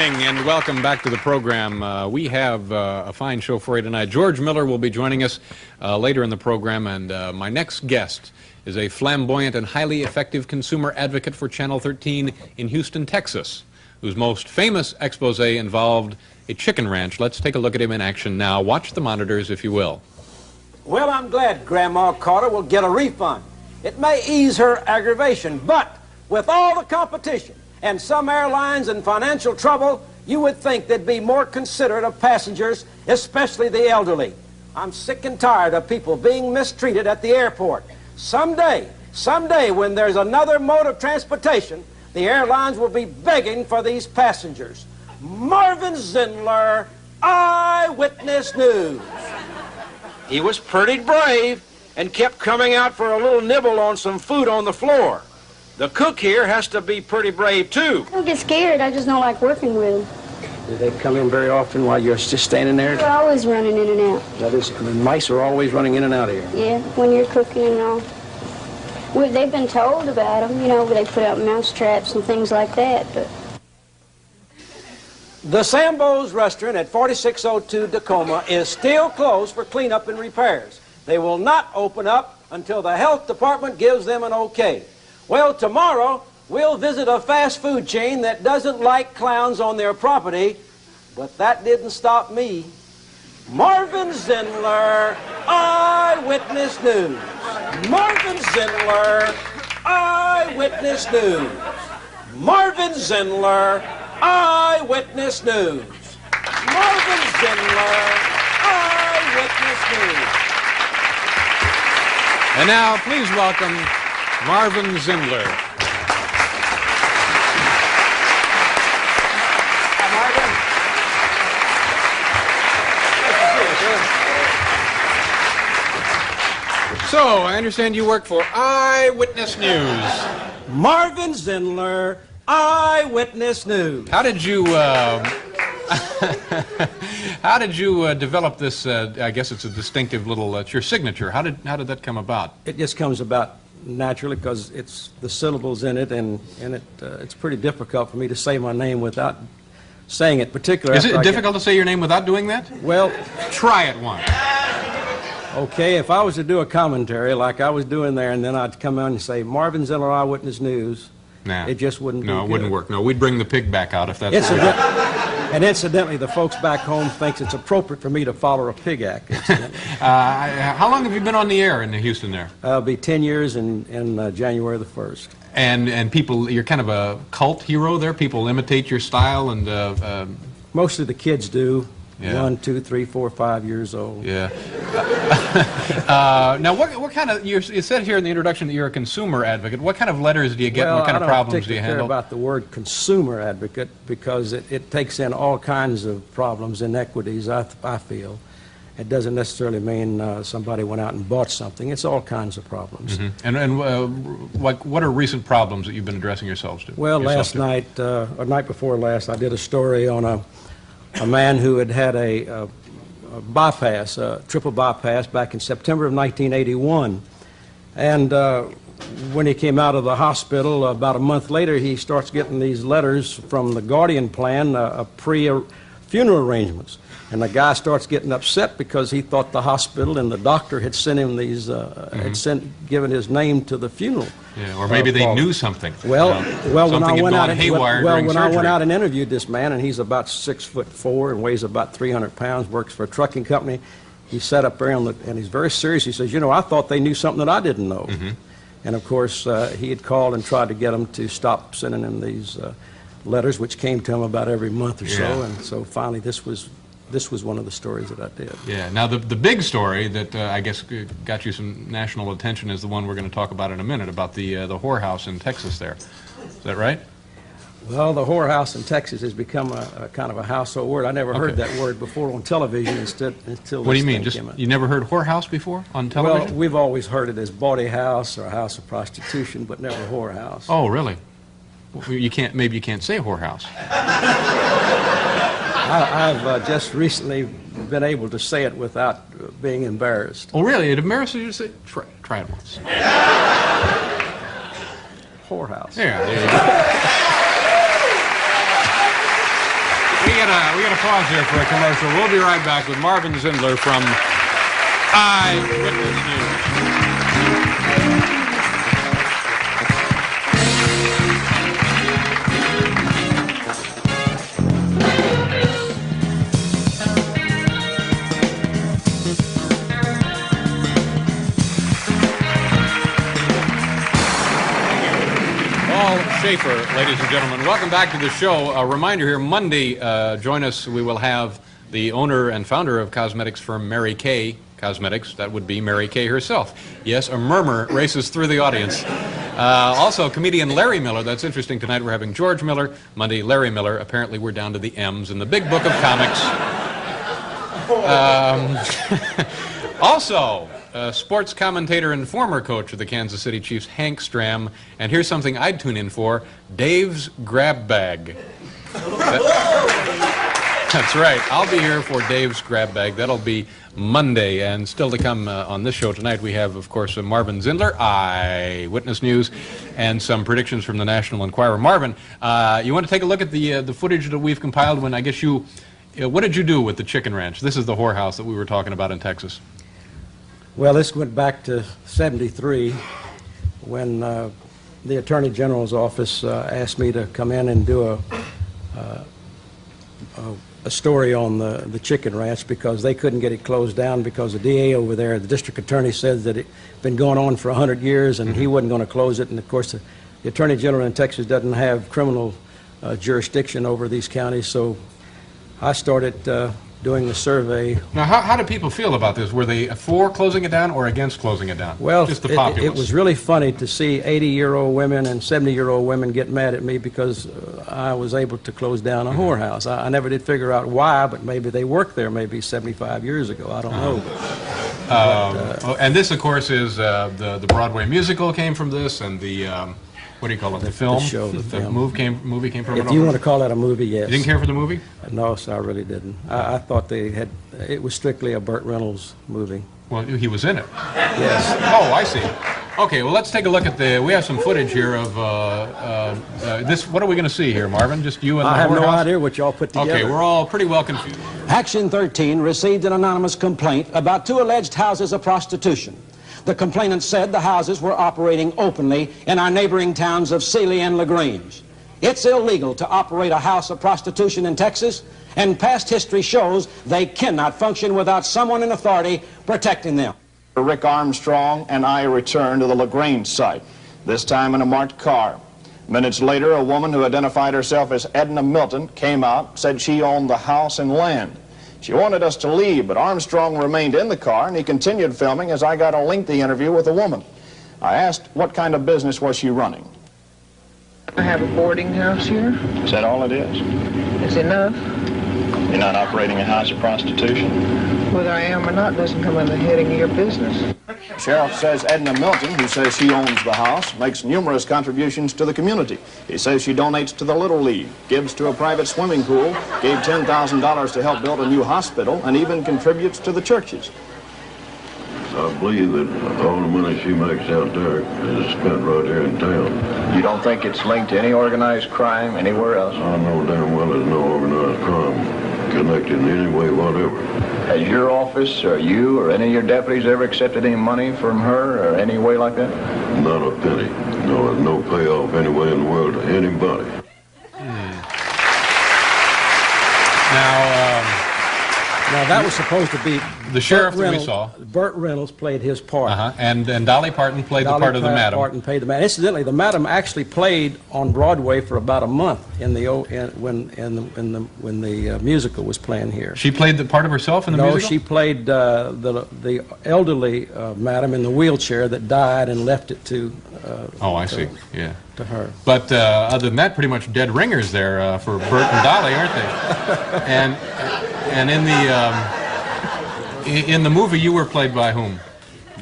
evening and welcome back to the program. We have a fine show for you tonight. George Miller will be joining us later in the program, and my next guest is a flamboyant and highly effective consumer advocate for Channel 13 in Houston, Texas, whose most famous expose involved a chicken ranch. Let's take a look at him in action now. Watch the monitors, if you will. Well, I'm glad Grandma Carter will get a refund. It may ease her aggravation, but with all the competition and some airlines in financial trouble, you would think they'd be more considerate of passengers, especially the elderly. I'm sick and tired of people being mistreated at the airport. Someday, when there's another mode of transportation, the airlines will be begging for these passengers. Marvin Zindler, Eyewitness News. He was pretty brave and kept coming out for a little nibble on some food on the floor. The cook here has to be pretty brave, too. I don't get scared. I just don't like working with them. Do they come in very often while you're just standing there? They're always running in and out. That is, the mice are always running in and out of here. Yeah, when you're cooking and all. They've been told about them, you know, they put out mouse traps and things like that, but... The Sambo's restaurant at 4602 Tacoma is still closed for cleanup and repairs. They will not open up until the health department gives them an okay. Well, tomorrow, we'll visit a fast food chain that doesn't like clowns on their property, but that didn't stop me. Marvin Zindler, Eyewitness News. Marvin Zindler, Eyewitness News. Marvin Zindler, Eyewitness News. Marvin Zindler, Eyewitness News. And now, please welcome Marvin Zindler. So, I understand you work for Eyewitness News. Marvin Zindler, Eyewitness News. How did you, develop this, I guess it's a distinctive little, it's your signature. How did that come about? It just comes about naturally because it's the syllables in it, and it's pretty difficult for me to say my name without saying it, particularly. Is it difficult to say your name without doing that? Well, try it once. Okay, if I was to do a commentary like I was doing there, and then I'd come out and say, Marvin Zindler, Eyewitness News, nah, it just wouldn't be No, it good. wouldn't work. No, we'd bring the pig back out if that's And incidentally, the folks back home thinks it's appropriate for me to follow a pig act. How long have you been on the air in Houston there? It'll be 10 years in January the 1st. And people, you're kind of a cult hero there? People imitate your style and... Most of the kids do. Yeah. 1, 2, 3, 4, 5 years old. Yeah. Now, what kind of, you said here in the introduction that you're a consumer advocate. What kind of letters do you get and what kind of problems do you handle? I don't particularly care about the word consumer advocate because it takes in all kinds of problems, inequities, I feel. It doesn't necessarily mean somebody went out and bought something. It's all kinds of problems. Mm-hmm. And what are recent problems that you've been addressing yourselves to? Well, last night, or night before last, I did a story on a man who had a bypass, a triple bypass, back in September of 1981. And when he came out of the hospital, about a month later, he starts getting these letters from the Guardian Plan, pre-funeral arrangements. And the guy starts getting upset because he thought the hospital and the doctor had sent him these, given his name to the funeral. Yeah, or maybe they knew something. Well, when I went out and interviewed this man, and he's about 6'4" and weighs about 300 pounds, works for a trucking company. He sat up there and he's very serious. He says, "You know, I thought they knew something that I didn't know." And of course, he had called and tried to get them to stop sending him these letters, which came to him about every month or so. And so finally, this was one of the stories that I did. Yeah. Now, the big story that I guess got you some national attention is the one we're going to talk about in a minute, about the whorehouse in Texas there. Is that right? Well, the whorehouse in Texas has become a kind of a household word. I never heard that word before on television until What do you mean? You never heard whorehouse before on television? Well, we've always heard it as bawdy house or a house of prostitution, but never whorehouse. Oh, really? Well, maybe you can't say whorehouse. I've just recently been able to say it without being embarrassed. Oh, really? It embarrasses you to say? Try it once. Whorehouse. Yeah, there you go. gotta pause here for a commercial. We'll be right back with Marvin Zindler from Eyewitness News. Schaefer, ladies and gentlemen. Welcome back to the show. A reminder here, Monday, join us. We will have the owner and founder of cosmetics firm Mary Kay Cosmetics. That would be Mary Kay herself. Yes, a murmur races through the audience. Also, comedian Larry Miller. That's interesting. Tonight we're having George Miller. Monday, Larry Miller. Apparently we're down to the M's in the big book of comics. Also, sports commentator and former coach of the Kansas City Chiefs, Hank Stram. And here's something I'd tune in for, Dave's Grab Bag. That's right. I'll be here for Dave's Grab Bag. That'll be Monday. And still to come on this show tonight, we have, of course, Marvin Zindler, Eyewitness News, and some predictions from the National Enquirer. Marvin, you want to take a look at the footage that we've compiled when I guess what did you do with the chicken ranch? This is the whorehouse that we were talking about in Texas. Well, this went back to '73 when the Attorney General's office asked me to come in and do a story on the chicken ranch because they couldn't get it closed down because the DA over there, the district attorney, said that it had been going on for 100 years and he wasn't going to close it. And of course, the Attorney General in Texas doesn't have criminal jurisdiction over these counties, so I started doing the survey. Now, how do people feel about this? Were they for closing it down or against closing it down? Well, just the populace. It was really funny to see 80-year-old women and 70-year-old women get mad at me because I was able to close down a whorehouse. I never did figure out why, but maybe they worked there maybe 75 years ago. I don't know. And this, of course, is the Broadway musical came from this, and the what do you call it? The film? The show, the film. Movie came from it? If you want to call that a movie, yes. You didn't care for the movie? No, sir, I really didn't. I thought it was strictly a Burt Reynolds movie. Well, he was in it. Yes. Oh, I see. Okay, well, let's take a look at we have some footage here of this. What are we going to see here, Marvin? Just you and the whorehouse? I have no idea what y'all put together. Okay, we're all pretty well confused. Action 13 received an anonymous complaint about 2 alleged houses of prostitution. The complainant said the houses were operating openly in our neighboring towns of Sealy and LaGrange. It's illegal to operate a house of prostitution in Texas, and past history shows they cannot function without someone in authority protecting them. Rick Armstrong and I returned to the LaGrange site, this time in a marked car. Minutes later, a woman who identified herself as Edna Milton came out, said she owned the house and land. She wanted us to leave, but Armstrong remained in the car, and he continued filming as I got a lengthy interview with the woman. I asked what kind of business was she running. I have a boarding house here. Is that all it is? It's enough. You're not operating a house of prostitution? Whether I am or not doesn't come in the heading of your business. Sheriff says Edna Milton, who says she owns the house, makes numerous contributions to the community. He says she donates to the Little League, gives to a private swimming pool, gave $10,000 to help build a new hospital, and even contributes to the churches. I believe that all the money she makes out there is spent right here in town. You don't think it's linked to any organized crime anywhere else? I know damn well there's no organized crime connected in any way whatever. Has your office or you or any of your deputies ever accepted any money from her or any way like that? Not a penny. No, there's no payoff anywhere in the world to anybody. Now, that was supposed to be the sheriff that we saw. Burt Reynolds played his part. And Dolly Parton played the part of the madam. Dolly Parton played the madam. Incidentally, the madam actually played on Broadway for about a month when the musical was playing here. She played the part of herself in the musical? No, she played the elderly madam in the wheelchair that died and left it to. Oh, I see. Yeah. To her. But other than that, pretty much dead ringers there for Burt and Dolly, aren't they? And in the movie, you were played by whom?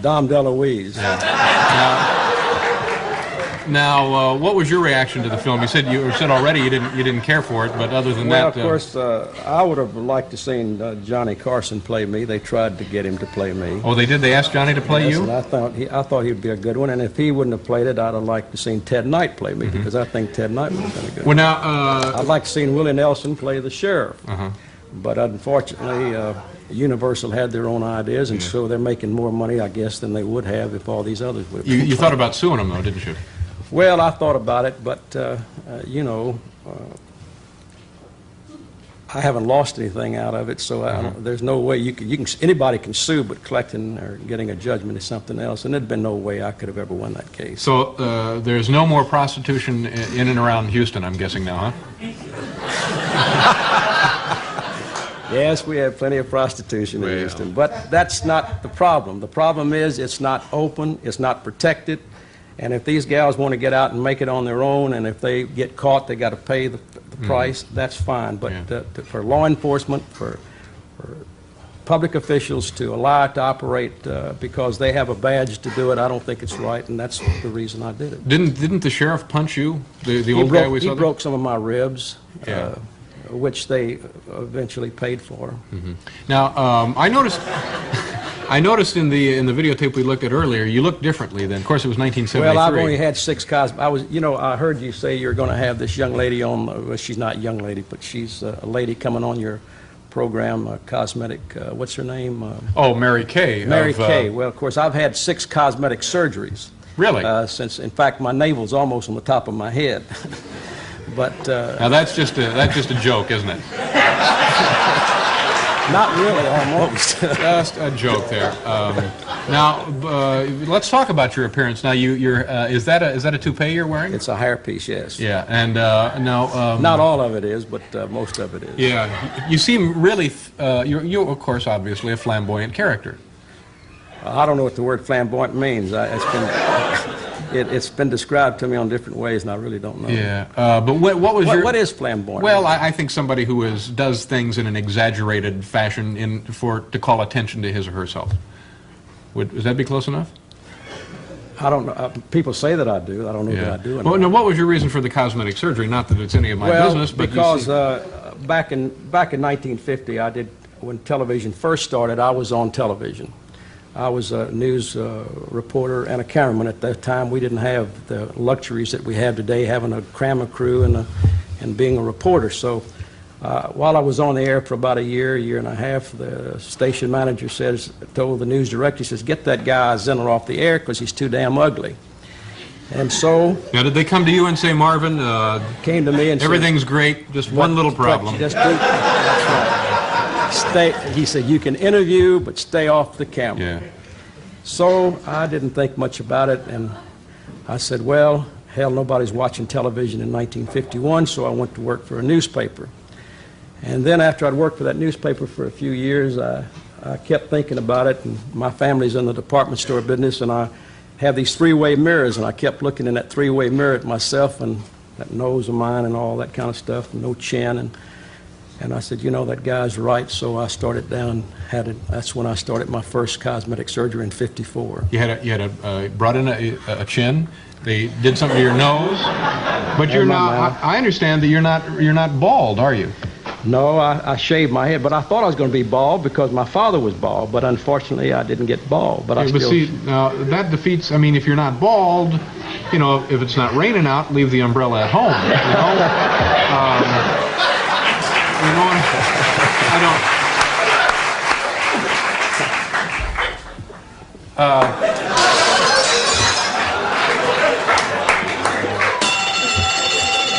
Dom DeLuise. Yeah. Now, what was your reaction to the film? You said already you didn't care for it, but other than Well, that, of course, I would have liked to seen Johnny Carson play me. They tried to get him to play me. oh, they did. They asked Johnny to play Yes, you. and I thought he'd be a good one. And if he wouldn't have played it, I'd have liked to seen Ted Knight play me because I think Ted Knight would have been a good Well, one. now, I'd like to seen Willie Nelson play the sheriff. Uh-huh. But unfortunately, Universal had their own ideas, and so they're making more money, I guess, than they would have if all these others would have. you thought about suing him, though, didn't you? Well, I thought about it, but you know, I haven't lost anything out of it, so there's no way you can. Anybody can sue, but collecting or getting a judgment is something else, and there'd been no way I could have ever won that case. So there's no more prostitution in and around Houston, I'm guessing now, huh? Yes, we have plenty of prostitution in Houston, but that's not the problem. The problem is it's not open, it's not protected, and if these gals want to get out and make it on their own, and if they get caught, they got to pay the price, that's fine. But for law enforcement, for public officials to allow it to operate because they have a badge to do it, I don't think it's right, and that's the reason I did it. Didn't the sheriff punch you, the old guy we saw? He broke some of my ribs. Yeah. Which they eventually paid for. Now, I noticed in the videotape we looked at earlier, you looked differently then. Of course, it was 1973. Well, I've only had 6 I heard you say you're going to have this young lady on. Well, she's not a young lady, but she's a lady coming on your program, cosmetic. What's her name? Oh, Mary Kay. Mary Kay. Well, of course, I've had 6 cosmetic surgeries. Really? Since, in fact, my navel's almost on the top of my head. But now that's just a joke, isn't it? Not really, almost. Just a joke there. Now, let's talk about your appearance. Now, is that a toupee you're wearing? It's a hairpiece, yes. Yeah, and now not all of it is, but most of it is. Yeah, you seem really. You're of course obviously a flamboyant character. I don't know what the word flamboyant means. It's been described to me on different ways, and I really don't know. Yeah, but what is flamboyant? Well, I think somebody who does things in an exaggerated fashion to call attention to his or herself. Would that be close enough? I don't know. People say that I do. I don't know that I do. Well, now, what was your reason for the cosmetic surgery? Not that it's any of my business, but because back in 1950, when television first started, I was on television. I was a news reporter and a cameraman. At that time, we didn't have the luxuries that we have today, having a camera crew and being a reporter. So while I was on the air for about a year and a half, the station manager told the news director, he says, "Get that guy Zindler off the air because he's too damn ugly." And so... Now, did they come to you and say, Marvin, came to me and everything's great, just one little problem. That's right. He said, "You can interview, but stay off the camera." Yeah. So I didn't think much about it, and I said, well, hell, nobody's watching television in 1951, so I went to work for a newspaper. And then after I'd worked for that newspaper for a few years, I kept thinking about it, and my family's in the department store business, and I have these 3-way mirrors, and I kept looking in that 3-way mirror at myself and that nose of mine and all that kind of stuff, and no chin, and I said, you know, that guy's right, so I started that's when I started my first cosmetic surgery in '54. You brought in a chin. They did something to your nose, but you're not. I understand that you're not bald, are you? No, I shaved my head, but I thought I was going to be bald because my father was bald, but unfortunately I didn't get bald. But see, now that defeats. I mean, if you're not bald, you know, if it's not raining out, leave the umbrella at home. You know, I don't.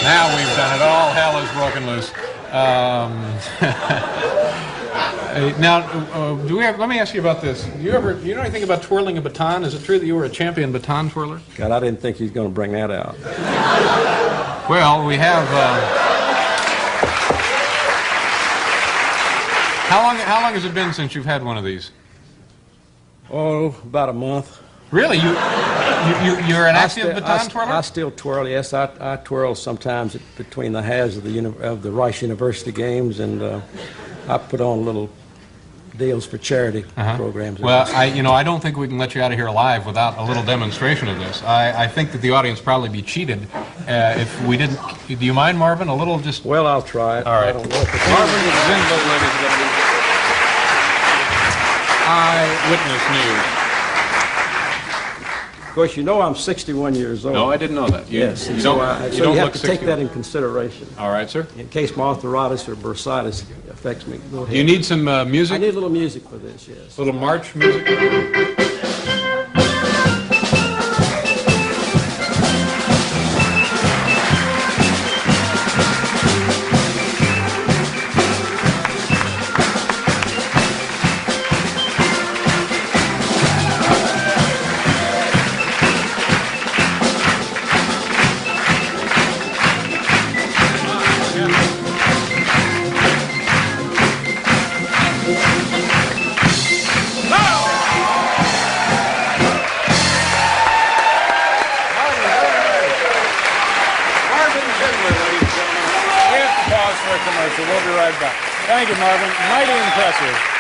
Now we've done it. All hell is broken loose. Now, let me ask you about this. Do you know anything about twirling a baton? Is it true that you were a champion baton twirler? God, I didn't think he was going to bring that out. Well, we have. How long has it been since you've had one of these? Oh, about a month. Really? You're an active baton twirler? I still twirl, yes. I twirl sometimes between the halves of the Rice University games, and I put on little deals for charity programs. Well, I don't think we can let you out of here alive without a little demonstration of this. I think that the audience probably be cheated if we didn't. Do you mind, Marvin? A little just. Well, I'll try it. All right. I don't know if it's Marvin Zindler, ladies and gentlemen. Eyewitness News. Of course, you know I'm 61 years old. No, I didn't know that. Yes, You so don't you have look to take 60. that in consideration. All right, sir. In case my arthritis or bursitis affects me. Go ahead. Do you need some music? I need a little music for this, yes. A little march music? We'll be right back. Thank you, Marvin. Mighty impressive.